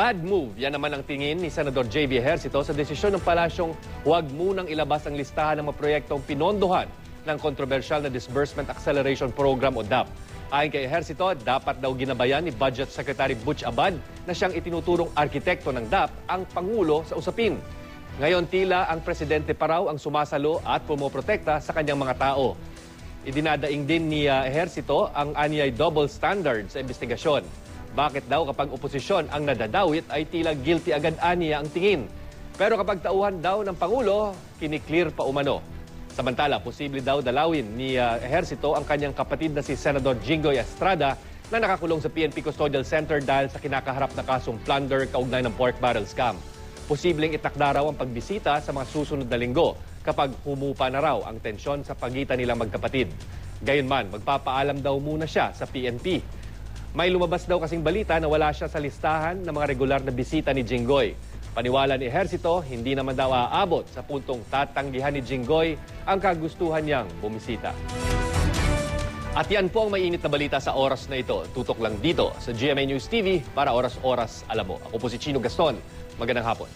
Bad move, yan naman ang tingin ni Senador J.V. Ejercito sa desisyon ng palasyong huwag munang ilabas ang listahan ng mga proyektong pinondohan ng kontrobersyal na Disbursement Acceleration Program o DAP. Ayon kay Ejercito, dapat daw ginabayan ni Budget Secretary Butch Abad na siyang itinuturong arkitekto ng DAP ang Pangulo sa usapin. Ngayon tila ang presidente pa raw ang sumasalo at pumoprotekta sa kanyang mga tao. Idinadaing din ni Ejercito ang anyay double standard sa investigasyon. Bakit daw kapag oposisyon ang nadadawit ay tila guilty agad aniya ang tingin. Pero kapag tauhan daw ng Pangulo, kiniklear pa umano. Samantala, posible daw dalawin ni Ejercito ang kanyang kapatid na si Senador Jinggoy Estrada na nakakulong sa PNP Custodial Center dahil sa kinakaharap na kasong plunder kaugnay ng pork barrel scam. Posibleng itakda raw ang pagbisita sa mga susunod na linggo kapag humupa na raw ang tensyon sa pagitan nilang magkapatid. Gayunman, magpapaalam daw muna siya sa PNP. May lumabas daw kasing balita na wala siya sa listahan ng mga regular na bisita ni Jinggoy. Paniwala ni Ejercito, hindi naman daw aabot sa puntong tatanggihan ni Jinggoy ang kagustuhan niyang bumisita. At yan po ang mainit na balita sa oras na ito. Tutok lang dito sa GMA News TV para oras-oras alam mo. Ako po si Chino Gaston. Magandang hapon.